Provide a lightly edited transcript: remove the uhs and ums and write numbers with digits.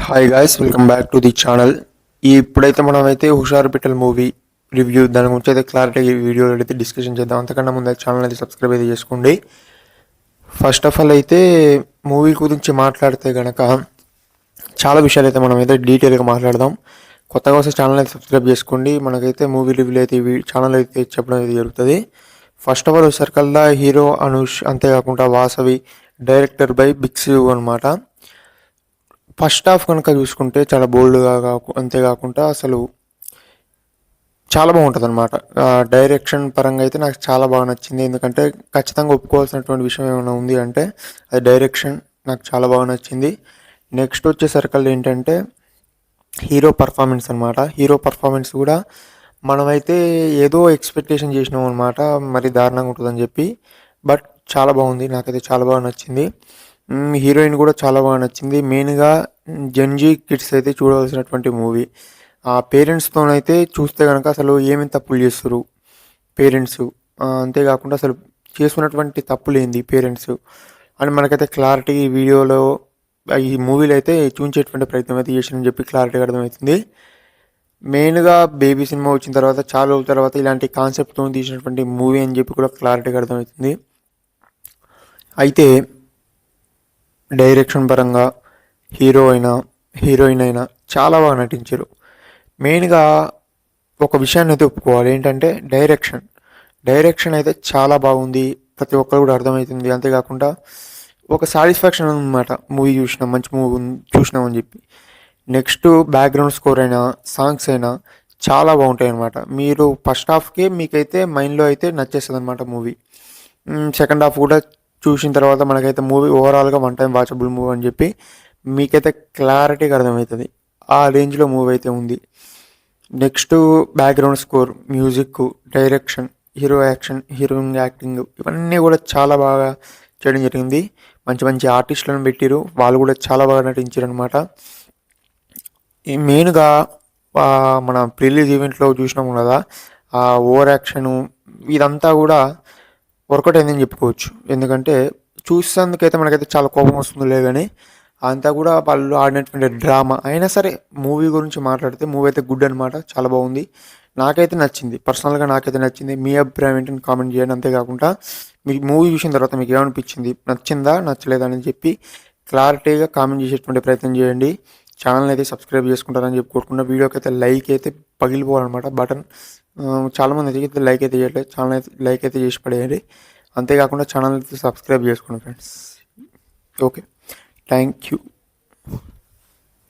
Hi guys, welcome back to the channel. ఇప్పుడైతే మనమైతే హుషారు పిట్టల్ మూవీ రివ్యూ దాని గురించి అయితే క్లారిటీ వీడియోలో అయితే డిస్కషన్ చేద్దాం. అంతకన్నా ముందు ఛానల్ అయితే సబ్స్క్రైబ్ అయితే చేసుకోండి. ఫస్ట్ ఆఫ్ ఆల్ అయితే మూవీ గురించి మాట్లాడితే కనుక చాలా విషయాలు అయితే మనం అయితే డీటెయిల్గా మాట్లాడదాం. కొత్తగా వస్తే ఛానల్ అయితే సబ్స్క్రైబ్ చేసుకోండి. మనకైతే మూవీ రివ్యూలు అయితే ఛానల్ అయితే చెప్పడం అయితే జరుగుతుంది. ఫస్ట్ ఆఫ్ ఆల్ వచ్చేసరికల్లా హీరో అనుష్, అంతేకాకుండా వాసవి, డైరెక్టర్ బై బిగ్ సివ్ అనమాట. ఫస్ట్ హాఫ్ కనుక చూసుకుంటే చాలా బోల్డ్గా అంతేకాకుండా అసలు చాలా బాగుంటుంది అనమాట. డైరెక్షన్ పరంగా అయితే నాకు చాలా బాగా నచ్చింది. ఎందుకంటే ఖచ్చితంగా ఒప్పుకోవాల్సినటువంటి విషయం ఏమైనా ఉంది అంటే అది డైరెక్షన్ నాకు చాలా బాగా నచ్చింది. నెక్స్ట్ వచ్చేసరికల్లా ఏంటంటే హీరో పర్ఫార్మెన్స్ అనమాట. హీరో పర్ఫార్మెన్స్ కూడా మనమైతే ఏదో ఎక్స్పెక్టేషన్ చేసినాం అనమాట, మరి దారుణంగా ఉంటుందని చెప్పి. బట్ చాలా బాగుంది, నాకైతే చాలా బాగా నచ్చింది. హీరోయిన్ కూడా చాలా బాగా నచ్చింది. మెయిన్గా జెన్జీ కిడ్స్ అయితే చూడవలసినటువంటి మూవీ. ఆ పేరెంట్స్తోనైతే చూస్తే కనుక అసలు ఏమేమి తప్పులు చేస్తారు పేరెంట్స్, అంతేకాకుండా అసలు చేసుకున్నటువంటి తప్పులు ఏంది పేరెంట్స్ అని మనకైతే క్లారిటీ ఈ వీడియోలో ఈ మూవీలో అయితే చూపించేటువంటి ప్రయత్నం అయితే చేసినని చెప్పి క్లారిటీగా అర్థమవుతుంది. మెయిన్గా బేబీ సినిమా వచ్చిన తర్వాత చాలా రోజుల తర్వాత ఇలాంటి కాన్సెప్ట్తో తీసినటువంటి మూవీ అని చెప్పి కూడా క్లారిటీగా అర్థమవుతుంది. అయితే డైరెక్షన్ పరంగా హీరోయిన్ అయినా చాలా బాగా నటించారు. మెయిన్గా ఒక విషయాన్ని అయితే ఒప్పుకోవాలి, ఏంటంటే డైరెక్షన్ అయితే చాలా బాగుంది, ప్రతి ఒక్కరు కూడా అర్థమవుతుంది. అంతేకాకుండా ఒక సాటిస్ఫాక్షన్ అనమాట, మూవీ చూసినాం, మంచి మూవీ చూసినామని చెప్పి. నెక్స్ట్ బ్యాక్గ్రౌండ్ స్కోర్ అయినా సాంగ్స్ అయినా చాలా బాగుంటాయి అనమాట. మీరు ఫస్ట్ హాఫ్కి మీకైతే మైండ్లో అయితే నచ్చేస్తుంది అనమాట మూవీ. సెకండ్ హాఫ్ కూడా చూసిన తర్వాత మనకైతే మూవీ ఓవరాల్గా వన్ టైం వాచబుల్ మూవీ అని చెప్పి మీకైతే క్లారిటీగా అర్థమవుతుంది. ఆ రేంజ్లో మూవీ అయితే ఉంది. Next background score, music, direction, heroine acting ఇవన్నీ కూడా చాలా బాగా చేయడం జరిగింది. మంచి మంచి ఆర్టిస్టులను పెట్టిరు, వాళ్ళు కూడా చాలా బాగా నటించారు అనమాట. మెయిన్గా మన ప్రిలీజ్ ఈవెంట్లో చూసినాము కదా, ఆ ఓవర్ యాక్షను ఇదంతా కూడా వర్కౌట్ అయిందని చెప్పుకోవచ్చు. ఎందుకంటే చూసేందుకైతే మనకైతే చాలా కోపం వస్తుందిలే, కానీ అంతా కూడా వాళ్ళు ఆడినటువంటి డ్రామా అయినా సరే. మూవీ గురించి మాట్లాడితే మూవీ అయితే గుడ్ అనమాట, చాలా బాగుంది, నాకైతే నచ్చింది. పర్సనల్గా నాకైతే నచ్చింది. మీ అభిప్రాయం ఏంటని కామెంట్ చేయండి. అంతేకాకుండా మీకు మూవీ చూసిన తర్వాత మీకు ఏమనిపించింది, నచ్చిందా నచ్చలేదా అని చెప్పి క్లారిటీగా కామెంట్ చేసేటువంటి ప్రయత్నం చేయండి. ఛానల్ అయితే సబ్స్క్రైబ్ చేసుకుంటారని చెప్పి కోరుకున్న వీడియోకి అయితే లైక్ అయితే పగిలిపోవాలన్నమాట బటన్. చాలామంది అయితే లైక్ అయితే చేయట్లేదు, ఛానల్ అయితే లైక్ అయితే చేసి పడేయండి. అంతేకాకుండా ఛానల్ అయితే సబ్స్క్రైబ్ చేసుకోండి ఫ్రెండ్స్. Okay, thank you.